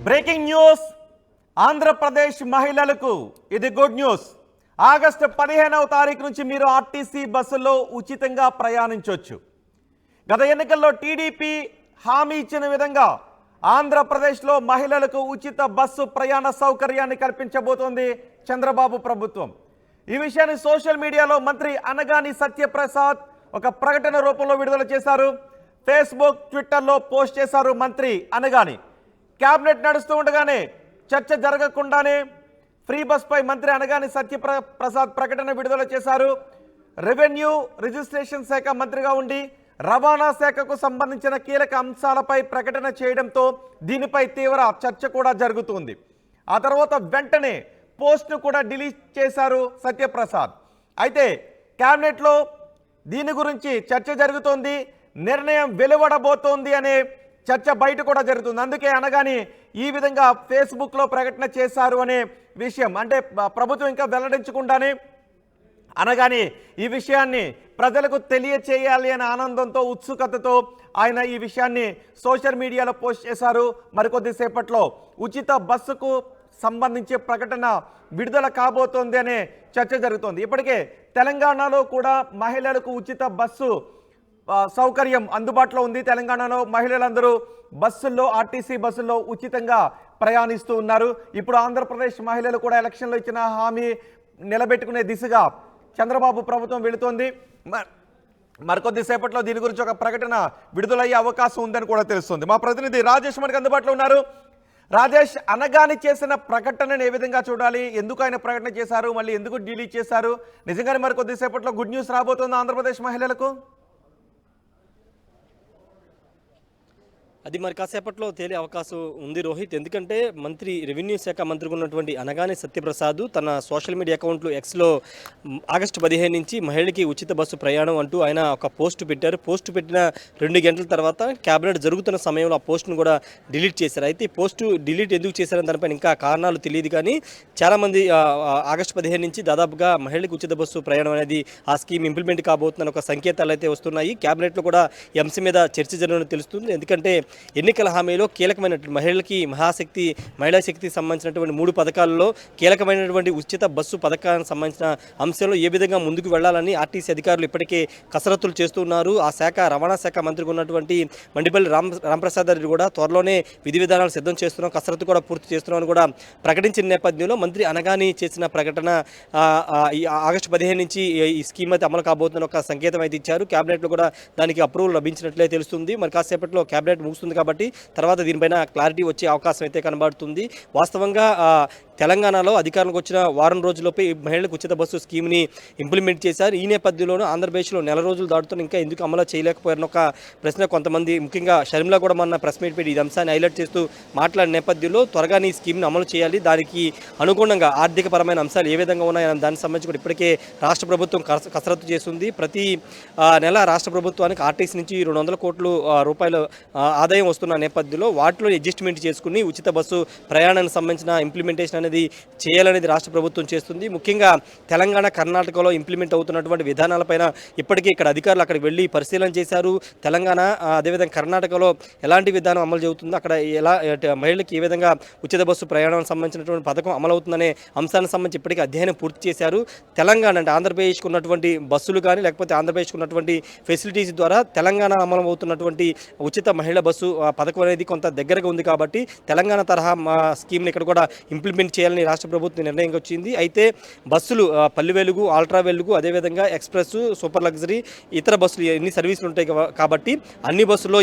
Breaking news. Andhra Pradesh మహిళలకు ఇది good news. August 15వ తారీఖు నుంచి మీరు ఆర్టీసీ బస్సుల్లో ఉచితంగా ప్రయాణించవచ్చు. గత ఎన్నికల్లో టీడీపీ హామీ ఇచ్చిన విధంగా ఆంధ్రప్రదేశ్లో మహిళలకు ఉచిత బస్సు ప్రయాణ సౌకర్యాన్ని కల్పించబోతోంది చంద్రబాబు ప్రభుత్వం. ఈ విషయాన్ని సోషల్ మీడియాలో మంత్రి అనగాని సత్యప్రసాద్ ఒక ప్రకటన రూపంలో విడుదల చేశారు. ఫేస్బుక్, ట్విట్టర్లో పోస్ట్ చేశారు మంత్రి అనగాని. క్యాబినెట్ నడుస్తూ ఉండగానే చర్చ జరగకుండానే ఫ్రీ బస్ పై మంత్రి అనగాని సత్యప్రసాద్ ప్రకటన విడుదల చేశారు. రెవెన్యూ రిజిస్ట్రేషన్ శాఖ మంత్రిగా ఉండి రవాణా శాఖకు సంబంధించిన కీలక అంశాలపై ప్రకటన చేయడంతో దీనిపై తీవ్ర చర్చ కూడా జరుగుతుంది. ఆ తర్వాత వెంటనే పోస్ట్ను కూడా డిలీట్ చేశారు సత్యప్రసాద్. అయితే క్యాబినెట్లో దీని గురించి చర్చ జరుగుతోంది, నిర్ణయం వెలువడబోతోంది అనే చర్చ బయట కూడా జరుగుతుంది. అందుకే అనగాని ఈ విధంగా ఫేస్బుక్లో ప్రకటన చేశారు అనే విషయం, అంటే ప్రభుత్వం ఇంకా వెల్లడించకుండానే అనగాని ఈ విషయాన్ని ప్రజలకు తెలియచేయాలి అనే ఆనందంతో, ఉత్సుకతతో ఆయన ఈ విషయాన్ని సోషల్ మీడియాలో పోస్ట్ చేశారు. మరికొద్దిసేపట్లో ఉచిత బస్సుకు సంబంధించి ప్రకటన విడుదల కాబోతోంది అనే చర్చ జరుగుతోంది. ఇప్పటికే తెలంగాణలో కూడా మహిళలకు ఉచిత బస్సు సౌకర్యం అందుబాటులో ఉంది. తెలంగాణలో మహిళలందరూ బస్సుల్లో, ఆర్టీసీ బస్సుల్లో ఉచితంగా ప్రయాణిస్తూ ఉన్నారు. ఇప్పుడు ఆంధ్రప్రదేశ్ మహిళలు కూడా ఎలక్షన్లో ఇచ్చిన హామీ నిలబెట్టుకునే దిశగా చంద్రబాబు ప్రభుత్వం వెళుతోంది. మరికొద్దిసేపట్లో దీని గురించి ఒక ప్రకటన విడుదలయ్యే అవకాశం ఉందని కూడా తెలుస్తుంది. మా ప్రతినిధి రాజేష్ మనకు అందుబాటులో ఉన్నారు. రాజేష్, అనగాని చేసిన ప్రకటనను ఏ విధంగా చూడాలి? ఎందుకు ఆయన ప్రకటన చేశారు, మళ్ళీ ఎందుకు డిలీట్ చేశారు? నిజంగానే మరికొద్దిసేపట్లో గుడ్ న్యూస్ రాబోతుంది ఆంధ్రప్రదేశ్ మహిళలకు? అది మరి కాసేపట్లో తేలే అవకాశం ఉంది రోహిత్. ఎందుకంటే మంత్రి రెవెన్యూ శాఖ మంత్రిగా ఉన్నటువంటి అనగాని సత్యప్రసాద్ తన సోషల్ మీడియా అకౌంట్లో ఎక్స్లో ఆగస్టు 15 నుంచి మహిళకి ఉచిత బస్సు ప్రయాణం అంటూ ఆయన ఒక పోస్ట్ పెట్టారు. పోస్ట్ పెట్టిన 2 గంటల తర్వాత క్యాబినెట్ జరుగుతున్న సమయంలో ఆ పోస్ట్ను కూడా డిలీట్ చేశారు. అయితే ఈ పోస్టు డిలీట్ ఎందుకు చేశారని దానిపైన ఇంకా కారణాలు తెలియదు. కానీ చాలామంది ఆగస్టు 15 నుంచి దాదాపుగా మహిళలకు ఉచిత బస్సు ప్రయాణం అనేది ఆ స్కీమ్ ఇంప్లిమెంట్ కాబోతుందని ఒక సంకేతాలు అయితే వస్తున్నాయి. క్యాబినెట్లో కూడా ఈ అంశం మీద చర్చ జరగడం తెలుస్తుంది. ఎందుకంటే ఎన్నికల హామీలో కీలకమైనటువంటి మహిళలకి మహిళా శక్తికి సంబంధించినటువంటి 3 పథకాలలో కీలకమైనటువంటి ఉచిత బస్సు పథకానికి సంబంధించిన అంశంలో ఏ విధంగా ముందుకు వెళ్లాలని ఆర్టీసీ అధికారులు ఇప్పటికే కసరత్తులు చేస్తున్నారు. ఆ శాఖ రవాణా శాఖ మంత్రిగా ఉన్నటువంటి మండిపల్లి రాంప్రసాద్ రెడ్డి కూడా త్వరలోనే విధి విధానాలు సిద్ధం చేస్తున్నాం, కసరత్తు కూడా పూర్తి చేస్తున్నామని కూడా ప్రకటించిన నేపథ్యంలో మంత్రి అనగాని చేసిన ప్రకటన ఆగస్టు 15 నుంచి ఈ స్కీమ్ అయితే అమలు కాబోతున్న ఒక సంకేతం అయితే ఇచ్చారు. క్యాబినెట్లో కూడా దానికి అప్రూవల్ లభించినట్లే తెలుస్తుంది. మరి కాసేపట్లో క్యాబినెట్ ముగుస్తుంది కాబట్టి తర్వాత దీనిపైన క్లారిటీ వచ్చే అవకాశం అయితే కనబడుతుంది. వాస్తవంగా తెలంగాణలో అధికారంలోకి వచ్చిన వారం రోజుల్లోపే మహిళలకు ఉచిత బస్సు స్కీమ్ని ఇంప్లిమెంట్ చేశారు. ఈ నేపథ్యంలోనూ ఆంధ్రప్రదేశ్లో నెల రోజులు దాటుతున్న ఇంకా ఎందుకు అమలు చేయలేకపోయారన్న ఒక ప్రశ్న కొంతమంది, ముఖ్యంగా షర్మిల కూడా మొన్న ప్రెస్ మీట్ పెట్టి ఈ అంశాన్ని హైలైట్ చేస్తూ మాట్లాడిన నేపథ్యంలో త్వరగా ఈ స్కీమ్ని అమలు చేయాలి, దానికి అనుగుణంగా ఆర్థికపరమైన అంశాలు ఏ విధంగా ఉన్నాయని దానికి సంబంధించి కూడా ఇప్పటికే రాష్ట్ర ప్రభుత్వం కసరత్తు చేస్తుంది. ప్రతి నెల రాష్ట్ర ప్రభుత్వానికి ఆర్టీసీ నుంచి 200 కోట్ల రూపాయల ఆదాయం వస్తున్న నేపథ్యంలో వాటిలో అడ్జస్ట్మెంట్ చేసుకుని ఉచిత బస్సు ప్రయాణానికి సంబంధించిన ఇంప్లిమెంటేషన్ అనేది చేయాలనేది రాష్ట్ర ప్రభుత్వం చేస్తుంది. ముఖ్యంగా తెలంగాణ, కర్ణాటకలో ఇంప్లిమెంట్ అవుతున్నటువంటి విధానాలపైన ఇప్పటికే ఇక్కడ అధికారులు అక్కడికి వెళ్ళి పరిశీలన చేశారు. తెలంగాణ అదేవిధంగా కర్ణాటకలో ఎలాంటి విధానం అమలు జరుగుతుందో, అక్కడ ఎలా మహిళలకు ఏ విధంగా ఉచిత బస్సు ప్రయాణానికి సంబంధించినటువంటి పథకం అమలవుతుందనే అంశానికి సంబంధించి ఇప్పటికే అధ్యయనం పూర్తి చేశారు. తెలంగాణ అంటే ఆంధ్రప్రదేశ్కు ఉన్నటువంటి బస్సులు కానీ లేకపోతే ఆంధ్రప్రదేశ్కు ఉన్నటువంటి ఫెసిలిటీస్ ద్వారా తెలంగాణ అమలు అవుతున్నటువంటి ఉచిత మహిళా బస్సు పథకం అనేది కొంత దగ్గరగా ఉంది కాబట్టి తెలంగాణ తరహా స్కీమ్ని ఇక్కడ కూడా ఇంప్లిమెంట్ చేయాలని రాష్ట్ర ప్రభుత్వం నిర్ణయం వచ్చింది. అయితే బస్సులు పల్లె వెలుగు, అల్ట్రా వెలుగు, అదేవిధంగా ఎక్స్ప్రెస్, సూపర్ లగ్జరీ, ఇతర బస్సులు ఎన్ని సర్వీసులు ఉంటాయి కాబట్టి అన్ని బస్సుల్లో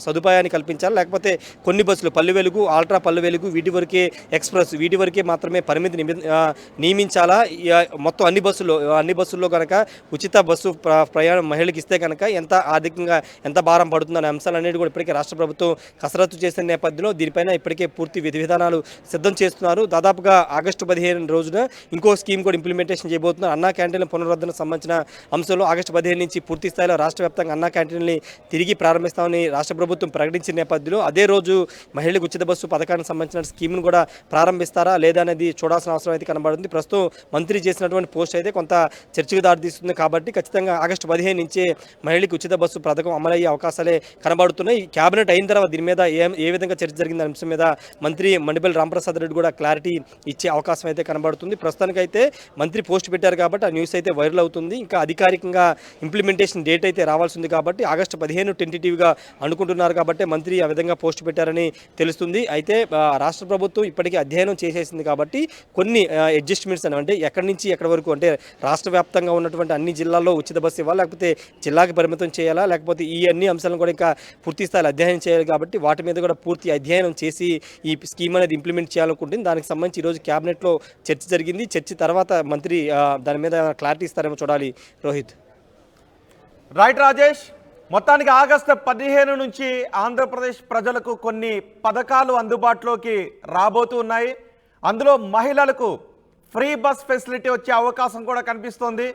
సదుపాయాన్ని కల్పించాలి. లేకపోతే కొన్ని బస్సులు పల్లె వెలుగు, అల్ట్రా పల్లె వెలుగు, వీటి వరకే ఎక్స్ప్రెస్, వీటి వరకే మాత్రమే పరిమితి నియమించాలా. మొత్తం అన్ని బస్సుల్లో కనుక ఉచిత బస్సు ప్రయాణం మహిళలకు ఇస్తే కనుక ఎంత ఆర్థికంగా ఎంత భారం పడుతుందనే అంశాలు అనేది కూడా ఇప్పటికే రాష్ట్ర ప్రభుత్వం కసరత్తు చేసిన నేపథ్యంలో దీనిపైన ఇప్పటికే పూర్తి విధి విధానాలు సిద్ధం చేస్తూ చేస్తున్నారు. దాదాపుగా ఆగస్టు 15 రోజున ఇంకో స్కీమ్ కూడా ఇంప్లిమెంటేషన్ చేయబోతున్నారు. అన్నా క్యాంటీన్ల పునరుద్ధరణ సంబంధించిన అంశంలో ఆగస్టు 15 నుంచి పూర్తి స్థాయిలో రాష్ట్ర వ్యాప్తంగా అన్నా క్యాంటీన్లని తిరిగి ప్రారంభిస్తామని రాష్ట్ర ప్రభుత్వం ప్రకటించిన నేపథ్యంలో అదే రోజు మహిళలకు ఉచిత బస్సు పథకానికి సంబంధించిన స్కీమ్ను కూడా ప్రారంభిస్తారా లేదా అనేది చూడాల్సిన అవసరం అయితే కనబడుతుంది. ప్రస్తుతం మంత్రి చేసినటువంటి పోస్ట్ అయితే కొంత చర్చకు దారితీస్తుంది కాబట్టి ఖచ్చితంగా ఆగస్టు 15 నుంచే మహిళలకు ఉచిత బస్సు పథకం అమలయ్యే అవకాశాలే కనబడుతున్నాయి. క్యాబినెట్ అయిన తర్వాత దీని మీద ఏ విధంగా చర్చ జరిగింది అంశం మీద మంత్రి మండిపల్లి రాంప్రసాద్ రెడ్డి కూడా క్లారిటీ ఇచ్చే అవకాశం అయితే కనబడుతుంది. ప్రస్తుతానికైతే మంత్రి పోస్ట్ పెట్టారు కాబట్టి ఆ న్యూస్ అయితే వైరల్ అవుతుంది. ఇంకా అధికారికంగా ఇంప్లిమెంటేషన్ డేట్ అయితే రావాల్సి ఉంది కాబట్టి ఆగస్టు 15 టెంటేటివ్గా అనుకుంటున్నారు కాబట్టి మంత్రి ఆ విధంగా పోస్ట్ పెట్టారని తెలుస్తుంది. అయితే రాష్ట్ర ప్రభుత్వం ఇప్పటికీ అధ్యయనం చేసేసింది కాబట్టి కొన్ని అడ్జస్ట్మెంట్స్ అంటే ఎక్కడి నుంచి ఎక్కడి వరకు అంటే రాష్ట్ర వ్యాప్తంగా ఉన్నటువంటి అన్ని జిల్లాల్లో ఉచిత బస్సు ఇవ్వాలి, లేకపోతే జిల్లాకి పరిమితం చేయాలా, లేకపోతే ఈ అన్ని అంశాలను కూడా ఇంకా పూర్తి స్థాయిలో అధ్యయనం చేయాలి కాబట్టి వాటి మీద కూడా పూర్తి అధ్యయనం చేసి ఈ స్కీమ్ అనేది ఇంప్లిమెంట్ చేయాలనుకుంటుంది. దానికి సంబంధించి ఈరోజు క్యాబినెట్లో చర్చ జరిగింది. చర్చ తర్వాత మంత్రి దాని మీద క్లారిటీ ఇస్తారేమో చూడాలి. రోహిత్. రైట్ రాజేష్, మొత్తానికి ఆగస్టు 15 నుంచి ఆంధ్రప్రదేశ్ ప్రజలకు కొన్ని పథకాలు అందుబాటులోకి రాబోతూ ఉన్నాయి. అందులో మహిళలకు ఫ్రీ బస్ ఫెసిలిటీ వచ్చే అవకాశం కూడా కనిపిస్తోంది.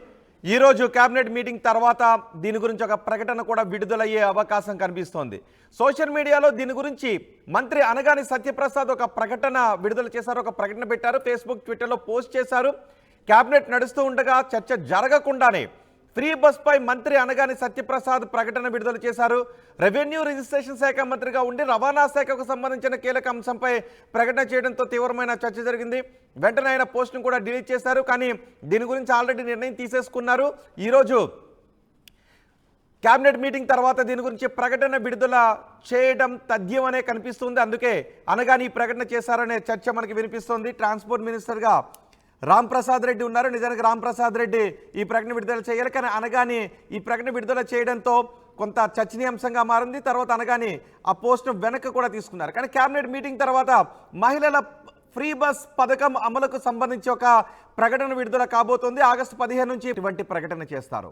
ఈరోజు కేబినెట్ మీటింగ్ తర్వాత దీని గురించి ఒక ప్రకటన కూడా విడుదలయ్యే అవకాశం కనిపిస్తోంది. సోషల్ మీడియాలో దీని గురించి మంత్రి అనగాని సత్యప్రసాద్ ఒక ప్రకటన విడుదల చేశారు, ఒక ప్రకటన పెట్టారు, ఫేస్బుక్ ట్విట్టర్లో పోస్ట్ చేశారు. కేబినెట్ నడుస్తూ ఉండగా చర్చ జరగకుండానే ఫ్రీ బస్ పై మంత్రి అనగాని సత్యప్రసాద్ ప్రకటన విడుదల చేశారు. రెవెన్యూ రిజిస్ట్రేషన్ శాఖ మంత్రిగా ఉండి రవాణా శాఖకు సంబంధించిన కీలక అంశంపై ప్రకటన చేయడంతో తీవ్రమైన చర్చ జరిగింది. వెంటనే ఆయన పోస్ట్ను కూడా డిలీట్ చేశారు. కానీ దీని గురించి ఆల్రెడీ నిర్ణయం తీసేసుకున్నారు. ఈరోజు కేబినెట్ మీటింగ్ తర్వాత దీని గురించి ప్రకటన విడుదల చేయడం తథ్యమనే కనిపిస్తుంది. అందుకే అనగాని ఈ ప్రకటన చేశారనే చర్చ మనకి వినిపిస్తోంది. ట్రాన్స్పోర్ట్ మినిస్టర్గా రాంప్రసాద్ రెడ్డి ఉన్నారు. నిజానికి రాంప్రసాద్ రెడ్డి ఈ ప్రకటన విడుదల చేయాలి, కానీ అనగాని ఈ ప్రకటన విడుదల చేయడంతో కొంత చర్చనీయాంశంగా మారింది. తర్వాత అనగాని ఆ పోస్ట్ను వెనక్కి కూడా తీసుకున్నారు. కానీ కేబినెట్ మీటింగ్ తర్వాత మహిళల ఫ్రీ బస్ పథకం అమలుకు సంబంధించి ఒక ప్రకటన విడుదల కాబోతోంది. ఆగస్టు 15 నుంచి ఇటువంటి ప్రకటన చేస్తారు.